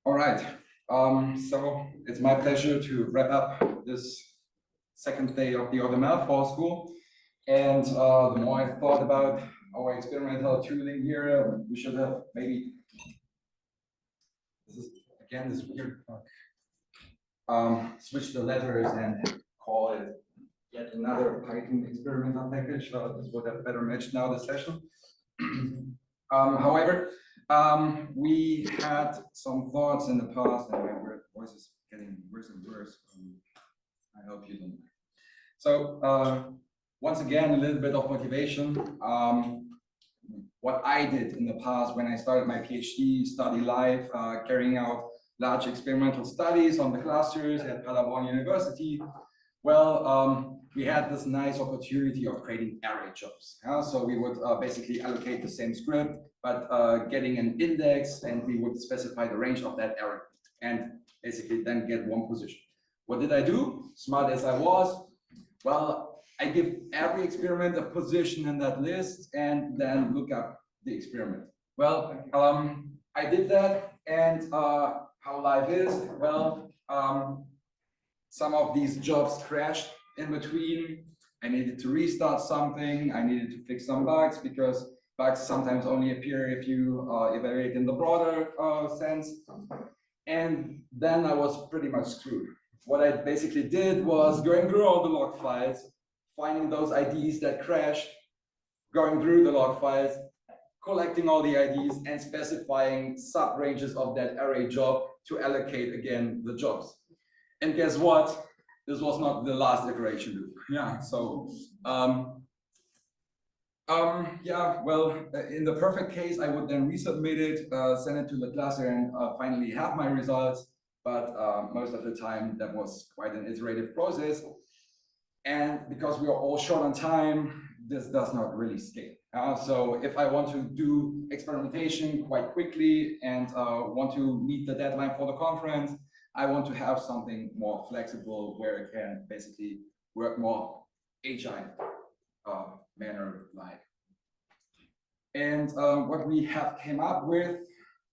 All right. So it's my pleasure to wrap up this second day of the AutoML fall school. And the more I thought about our experimental tooling here, we should have maybe this weird switch the letters and call it yet another Python experimental package. This would have better matched now the session. However, we had some thoughts in the past, and my voice is getting worse and worse. I hope you don't mind. So once again, a little bit of motivation. What I did in the past when I started my PhD study life, carrying out large experimental studies on the clusters at Paderborn University. Well, we had this nice opportunity of creating array jobs. So we would basically allocate the same script, but getting an index, and we would specify the range of that array, and basically then get one position. What did I do? Smart as I was, well, I give every experiment a position in that list and then look up the experiment. Well, I did that, and how life is, well, some of these jobs crashed in between. I needed to restart something. I needed to fix some bugs, because bugs sometimes only appear if you evaluate in the broader sense. And then I was pretty much screwed. What I basically did was going through all the log files, finding those IDs that crashed, going through the log files, collecting all the IDs, and specifying sub-ranges of that array job to allocate again the jobs. And guess what? This was not the last iteration loop. Yeah, so yeah, well, in the perfect case, I would then resubmit it, send it to the cluster, and finally have my results. But most of the time, that was quite an iterative process. And because we are all short on time, this does not really scale. So if I want to do experimentation quite quickly and want to meet the deadline for the conference, I want to have something more flexible where it can basically work more agile manner-like. And what we have came up with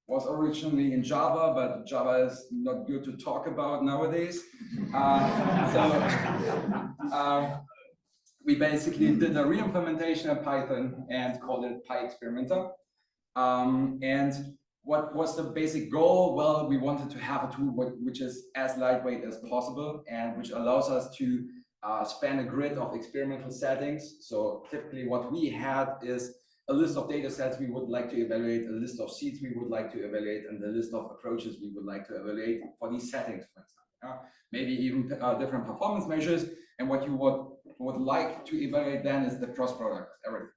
was originally in Java, but Java is not good to talk about nowadays. We basically did a re-implementation of Python and called it PyExperimenter. And what was the basic goal? Well, we wanted to have a tool which is as lightweight as possible and which allows us to span a grid of experimental settings. So typically what we had is a list of data sets we would like to evaluate, a list of seeds we would like to evaluate, and the list of approaches we would like to evaluate for these settings, for example. Maybe even different performance measures. And what you would like to evaluate then is the cross product, everything.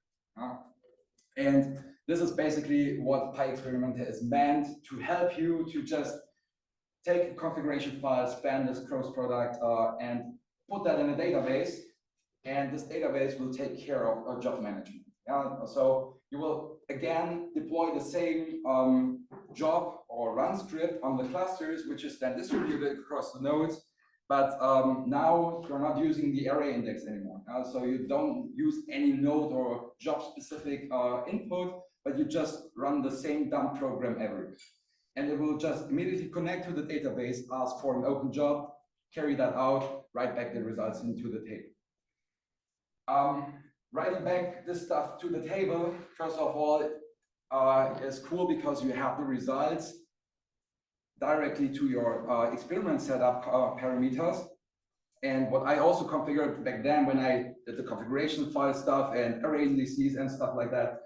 And this is basically what PyExperimenter is meant to help you to just take a configuration file, span this cross product, and put that in a database. And this database will take care of job management. So you will again deploy the same job or run script on the clusters, which is then distributed across the nodes. But now you're not using the array index anymore. So you don't use any node or job-specific input, but you just run the same dump program everywhere. And it will just immediately connect to the database, ask for an open job, carry that out, write back the results into the table. Writing back this stuff to the table, first of all, is cool because you have the results directly to your experiment setup parameters. And what I also configured back then when I did the configuration file stuff and array indices and stuff like that,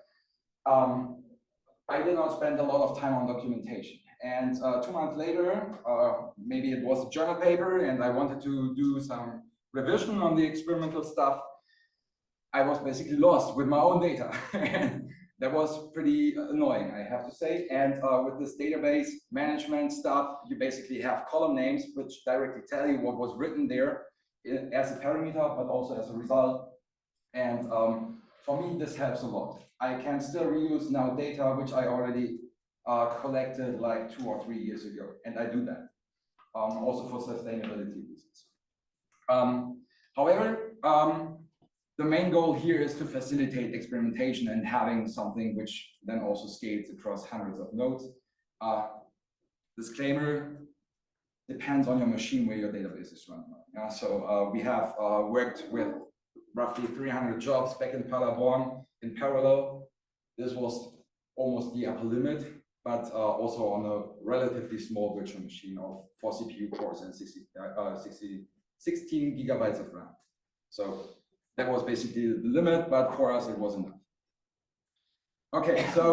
I did not spend a lot of time on documentation. And 2 months later, maybe it was a journal paper and I wanted to do some revision on the experimental stuff, I was basically lost with my own data. That was pretty annoying, I have to say. And with this database management stuff, you basically have column names which directly tell you what was written there as a parameter, but also as a result. And for me, this helps a lot. I can still reuse now data which I already collected like 2 or 3 years ago, and I do that also for sustainability reasons. However, the main goal here is to facilitate experimentation and having something which then also scales across hundreds of nodes. disclaimer, depends on your machine where your database is running on. So we have worked with roughly 300 jobs back in Paderborn in parallel. This was almost the upper limit, but also on a relatively small virtual machine of 4 CPU cores and 16 gigabytes of RAM. So that was basically the limit, but for us it was enough. Okay, so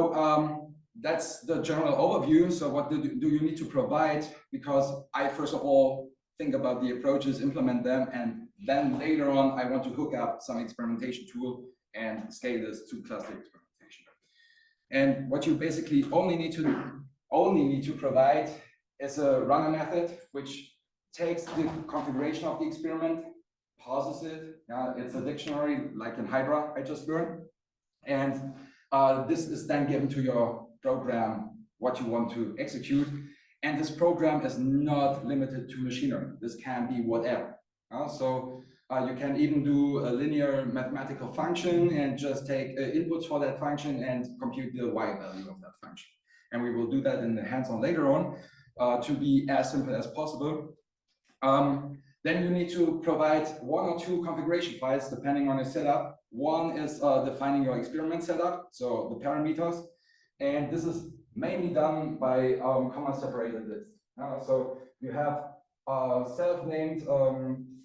that's the general overview. So what do you need to provide? Because I first of all think about the approaches, implement them, and then later on I want to hook up some experimentation tool and scale this to cluster experimentation. And what you basically only need to provide is a runner method, which takes the configuration of the experiment, pauses it. It's a dictionary like in Hydra I just learned, and this is then given to your program what you want to execute. And this program is not limited to machine learning. This can be whatever. So you can even do a linear mathematical function and just take inputs for that function and compute the y value of that function. And we will do that in the hands-on later on to be as simple as possible. Then you need to provide 1 or 2 configuration files depending on your setup. One is defining your experiment setup, so the parameters. And this is mainly done by comma-separated list. So you have self-named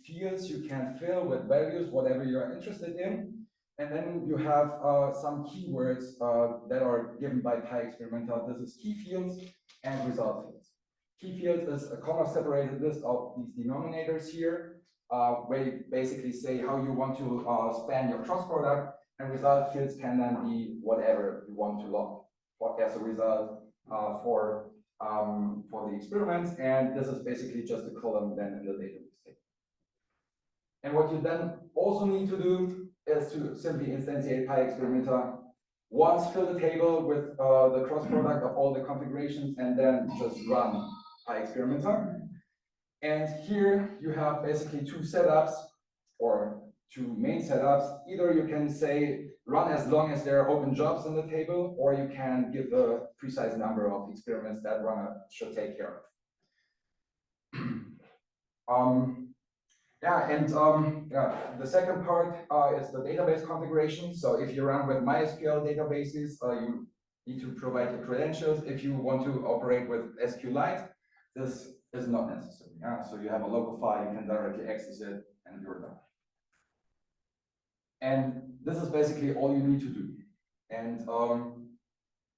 fields you can fill with values, whatever you're interested in. And then you have some keywords that are given by PyExperimenter. This is key fields and result fields. Key fields is a comma-separated list of these denominators here, where you basically say how you want to span your cross product, and result fields can then be whatever you want to log as a result for the experiments, and this is basically just a column then in the database table. And what you then also need to do is to simply instantiate PyExperimenter. Once fill the table with the cross product of all the configurations, and then just run PyExperimenter. And here you have basically 2 setups or 2 main setups. Either you can say run as long as there are open jobs in the table, or you can give a precise number of experiments that runner should take care of. The second part is the database configuration. So if you run with MySQL databases, you need to provide your credentials. If you want to operate with SQLite, this is not necessary. So you have a local file, you can directly access it, and you're done. And this is basically all you need to do. And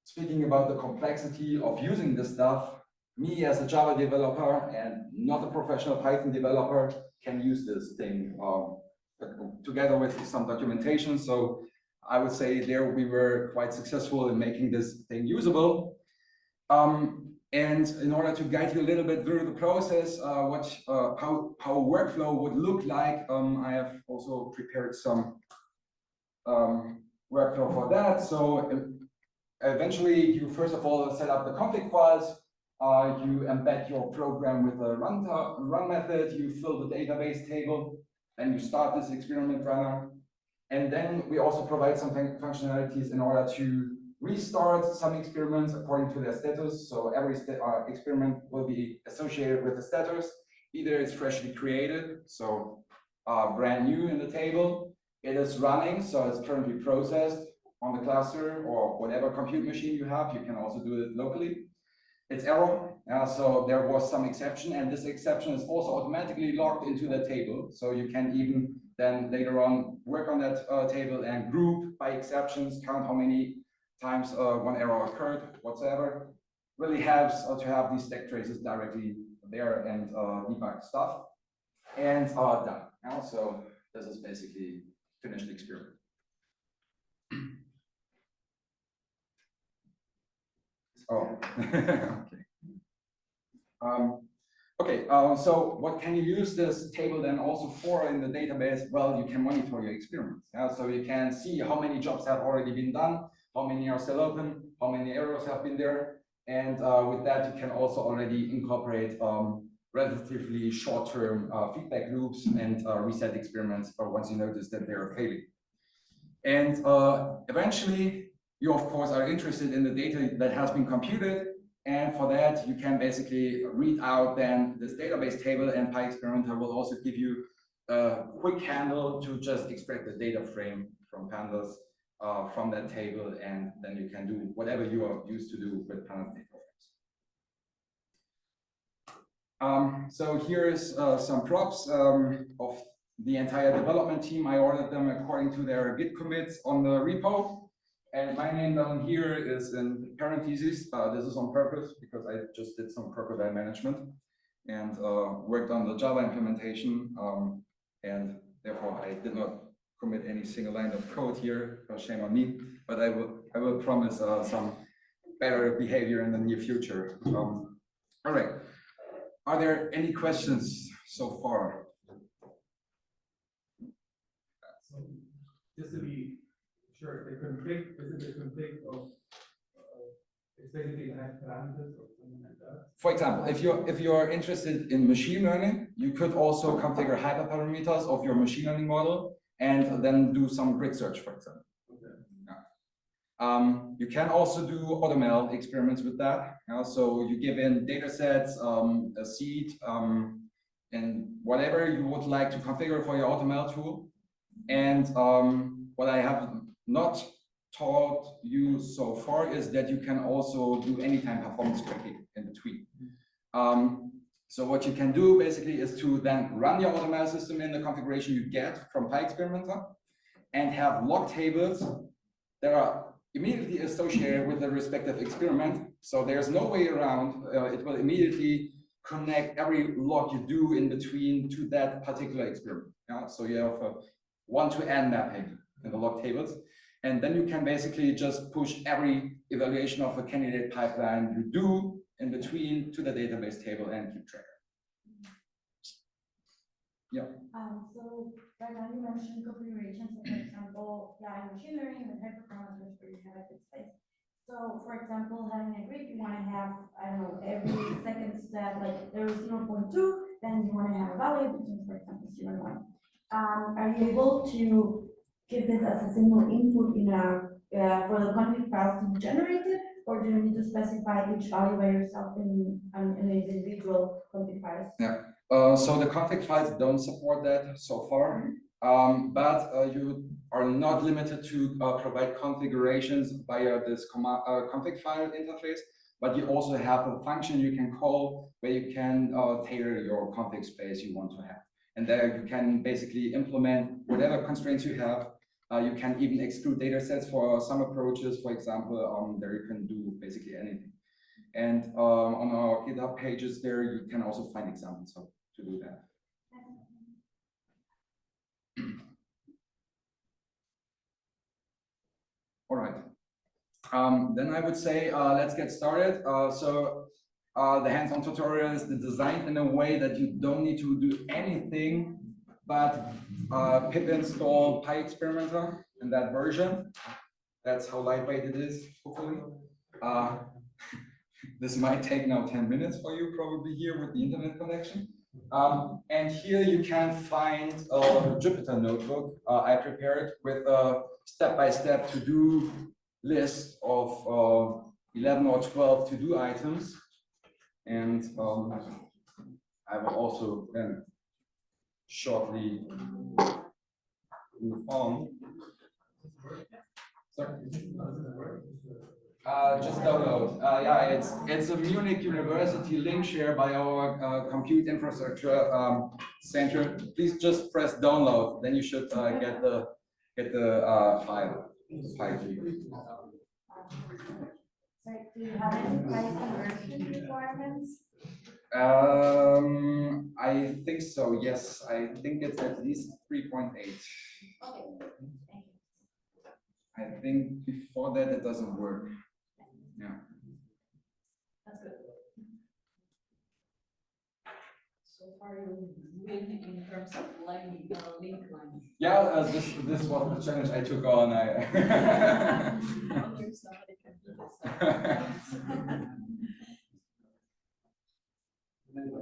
speaking about the complexity of using this stuff, me as a Java developer and not a professional Python developer can use this thing together with some documentation. So I would say there we were quite successful in making this thing usable. And in order to guide you a little bit through the process, how a workflow would look like, I have also prepared some workflow for that. So eventually, you first of all set up the config files. You embed your program with a run method. You fill the database table, and you start this experiment runner. And then we also provide some functionalities in order to restart some experiments according to their status. So every experiment will be associated with a status. Either it's freshly created, so brand new in the table. It is running, so it's currently processed on the cluster or whatever compute machine you have. You can also do it locally. It's error, so there was some exception, and this exception is also automatically logged into the table. So you can even then later on work on that table and group by exceptions, count how many times one error occurred, whatsoever. Really helps to have these stack traces directly there and debug stuff. And done. So this is basically finished experiment. Oh, okay. So what can you use this table then also for in the database? Well, you can monitor your experiments. So you can see how many jobs have already been done, how many are still open, how many errors have been there. And with that, you can also already incorporate relatively short-term feedback loops and reset experiments once you notice that they are failing. And eventually, you, of course, are interested in the data that has been computed. And for that, you can basically read out then this database table, and PyExperimenter will also give you a quick handle to just extract the data frame from pandas from that table, and then you can do whatever you are used to do with pandas data frames. So here is some props of the entire development team. I ordered them according to their Git commits on the repo. And my name down here is in parentheses. This is on purpose because I just did some crocodile management and worked on the Java implementation. And therefore, I did not commit any single line of code here. Shame on me. But I will promise some better behavior in the near future. All right. Are there any questions so far? So, just to be sure, the config, is it the config of it's basically the hash parameters or something like that? For example, if you're interested in machine learning, you could also configure hyperparameters of your machine learning model and then do some grid search, for example. Okay. Yeah. You can also do AutoML experiments with that. So you give in data sets, a seed, and whatever you would like to configure for your AutoML tool. And what I have not taught you so far is that you can also do anytime performance tracking in between. So what you can do basically is to then run your AutoML system in the configuration you get from PyExperimenter and have log tables that are immediately associated with the respective experiment. So there's no way around. It will immediately connect every log you do in between to that particular experiment. Yeah? So you have a one-to-n mapping in the log tables. And then you can basically just push every evaluation of a candidate pipeline you do in between to the database table and keep track. Yeah. So right now you mentioned configurations. So for example, in machine learning with hyperparameters where you have a bit space. So for example, having a grid, you want to have, I don't know, every second step, like there is 0.2, then you want to have a value between, for example, 0 and 1. Are you able to give this as a single input in a for the config files to be generated, or do you need to specify each value by yourself in an individual config files? Yeah. So the config files don't support that so far, but you are not limited to provide configurations via this config file interface, but you also have a function you can call where you can tailor your config space you want to have. And there you can basically implement whatever constraints you have. You can even exclude data sets for some approaches. For example, there you can do basically anything. And on our GitHub pages there, you can also find examples of to do that. All right. Then I would say let's get started. The hands-on tutorial is designed in a way that you don't need to do anything but pip install PyExperimenter in that version. That's how lightweight it is, hopefully. This might take now 10 minutes for you probably here with the internet connection. And here you can find a Jupyter notebook I prepared with a step-by-step to-do list of 11 or 12 to-do items. And I will also then shortly move on. Sorry. Just download. Yeah, it's a Munich University link share by our compute infrastructure center. Please just press download. Then you should get the file. Sorry, do you have any price conversion requirements? I think so. Yes, I think it's at least 3.8. Okay, thank you. I think before that it doesn't work. Yeah. That's good. So far, you win in terms of link line. Yeah, this was the challenge I took on. Somebody can do this.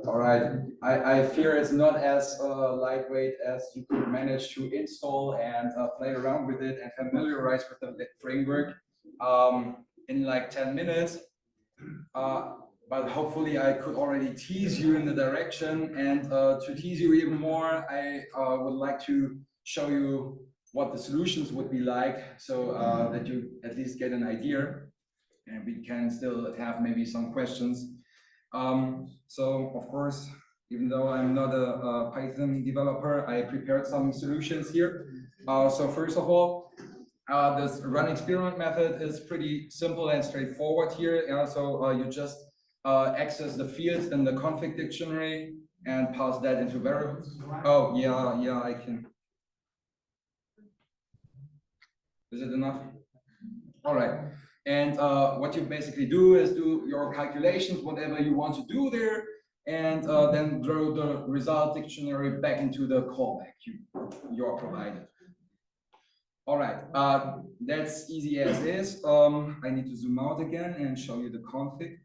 All right. I fear it's not as lightweight as you could manage to install and play around with it and familiarize with the framework in like 10 minutes. but hopefully I could already tease you in the direction. And to tease you even more, I would like to show you what the solutions would be like, so that you at least get an idea, and we can still have maybe some questions. So of course, even though I'm not a Python developer, I prepared some solutions here. So first of all, this run experiment method is pretty simple and straightforward here. So you just access the fields in the config dictionary and pass that into variables. Oh, yeah, I can. Is it enough? All right. And what you basically do is do your calculations, whatever you want to do there, and then throw the result dictionary back into the callback you are provided. All right, that's easy as is. I need to zoom out again and show you the config.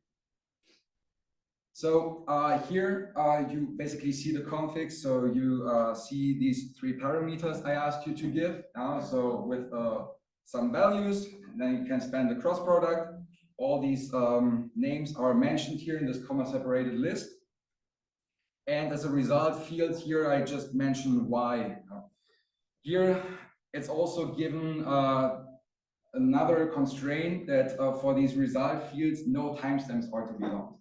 So here you basically see the config. So you see these 3 parameters I asked you to give. So with some values, and then you can span the cross product. All these names are mentioned here in this comma-separated list. And as a result field here, I just mentioned y. Here, it's also given another constraint that for these result fields, no timestamps are to be logged.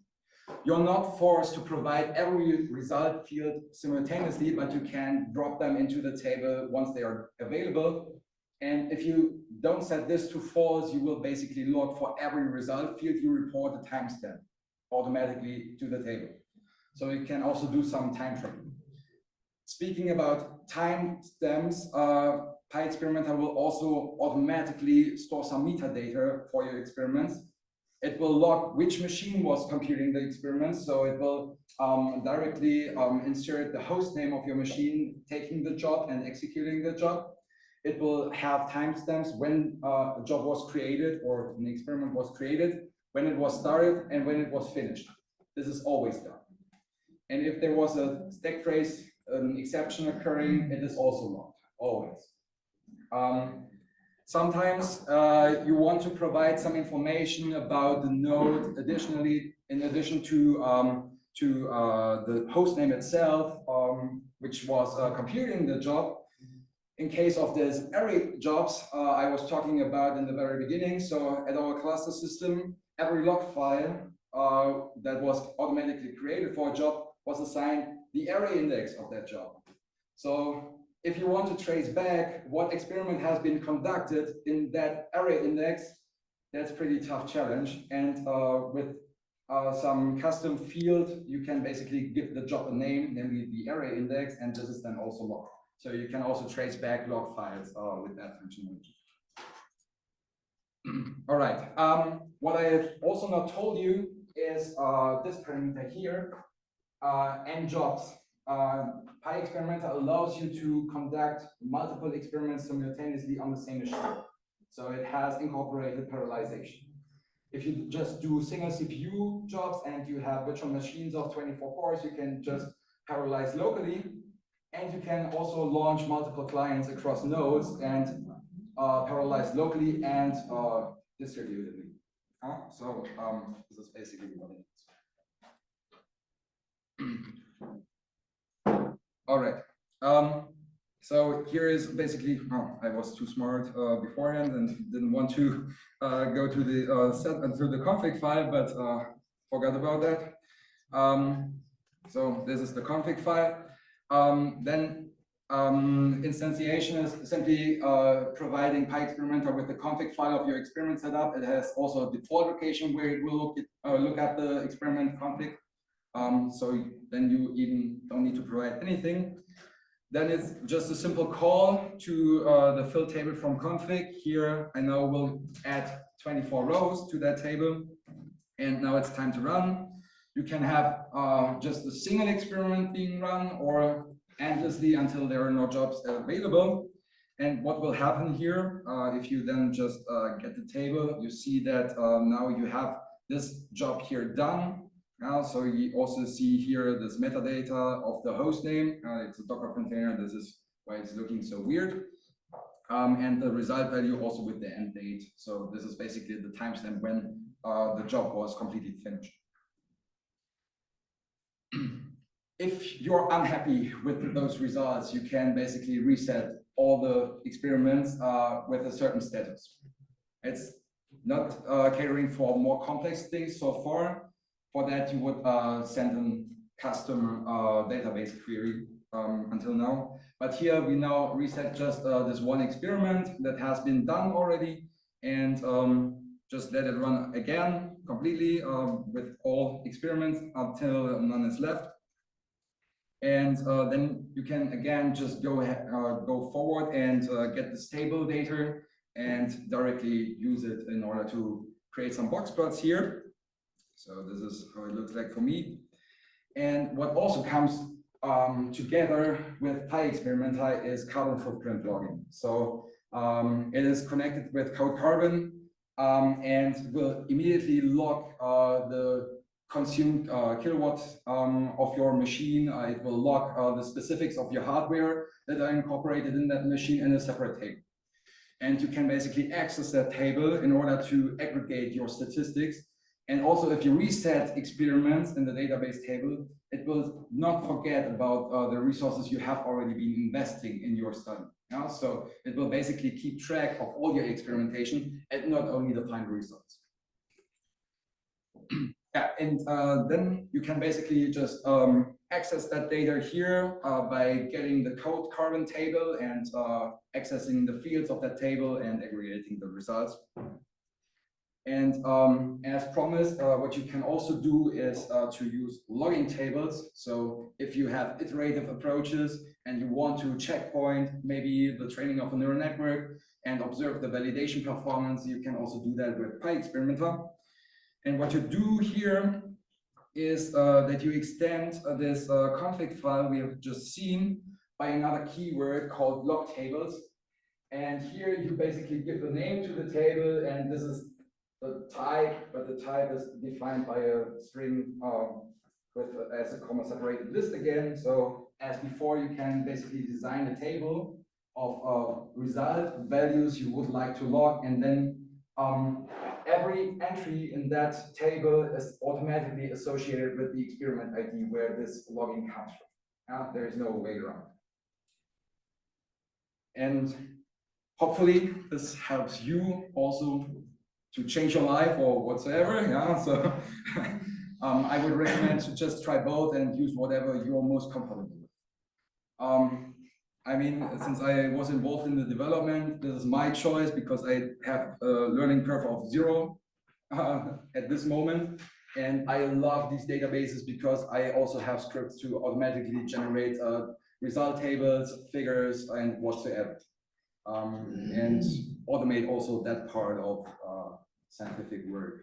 You're not forced to provide every result field simultaneously, but you can drop them into the table once they are available. And if you don't set this to false, you will basically log for every result field you report a timestamp automatically to the table. So you can also do some time tracking. Speaking about timestamps, PyExperimenter will also automatically store some metadata for your experiments. It will log which machine was computing the experiments, so it will directly insert the host name of your machine taking the job and executing the job. It will have timestamps when a job was created or an experiment was created, when it was started, and when it was finished. This is always done. And if there was a stack trace, an exception occurring, it is also logged, always. Sometimes you want to provide some information about the node additionally, in addition to the host name itself, which was computing the job. In case of these array jobs I was talking about in the very beginning, so at our cluster system, every log file that was automatically created for a job was assigned the array index of that job. So if you want to trace back what experiment has been conducted in that array index, that's a pretty tough challenge. And with some custom field, you can basically give the job a name, namely the array index, and this is then also logged. So you can also trace back log files with that functionality. All right. What I have also not told you is this parameter here, njobs. PyExperimenter allows you to conduct multiple experiments simultaneously on the same machine. So it has incorporated parallelization. If you just do single CPU jobs and you have virtual machines of 24 cores, you can just parallelize locally. And you can also launch multiple clients across nodes and parallelize locally and distributedly. So this is basically what it is. All right. So here is basically, I was too smart beforehand and didn't want to go to the set through the config file, but forgot about that. So this is the config file. Then instantiation is simply providing PyExperimenter with the config file of your experiment setup. It has also a default location where it will look at the experiment config. So then you even don't need to provide anything. Then it's just a simple call to the fill table from config. Here I know we'll add 24 rows to that table. And now it's time to run. You can have just a single experiment being run or endlessly until there are no jobs available. And what will happen here, if you then just get the table, you see that now you have this job here done. So you also see here this metadata of the host name. It's a Docker container. This is why it's looking so weird. And the result value also with the end date. So this is basically the timestamp when the job was completely finished. If you're unhappy with those results, you can basically reset all the experiments with a certain status. It's not catering for more complex things so far. For that, you would send a custom database query until now. But here we now reset just this one experiment that has been done already, and just let it run again completely with all experiments until none is left. And then you can again just go ahead, go forward and get the stable data and directly use it in order to create some box plots here. So this is how it looks like for me. And what also comes together with PyExperimenter is carbon footprint logging. So it is connected with Code Carbon and will immediately log the consumed kilowatts of your machine. It will log the specifics of your hardware that are incorporated in that machine in a separate table. And you can basically access that table in order to aggregate your statistics. And also, if you reset experiments in the database table, it will not forget about the resources you have already been investing in your study. Yeah? So it will basically keep track of all your experimentation and not only the final results. Yeah, and then you can basically just access that data here by getting the Code Carbon table and accessing the fields of that table and aggregating the results. And as promised, what you can also do is to use logging tables. So if you have iterative approaches and you want to checkpoint maybe the training of a neural network and observe the validation performance, you can also do that with PyExperimenter. And what you do here is that you extend this config file we have just seen by another keyword called log tables. And here you basically give the name to the table, and this is the type, but the type is defined by a string with as a comma separated list again. So as before, you can basically design a table of result values you would like to log, and then every entry in that table is automatically associated with the experiment ID where this logging comes from. There is no way around. And hopefully this helps you also to change your life or whatsoever. Yeah, so I would recommend to just try both and use whatever you're most comfortable with. I mean, since I was involved in the development, this is my choice because I have a learning curve of 0 at this moment. And I love these databases because I also have scripts to automatically generate result tables, figures, and whatsoever. And automate also that part of scientific work.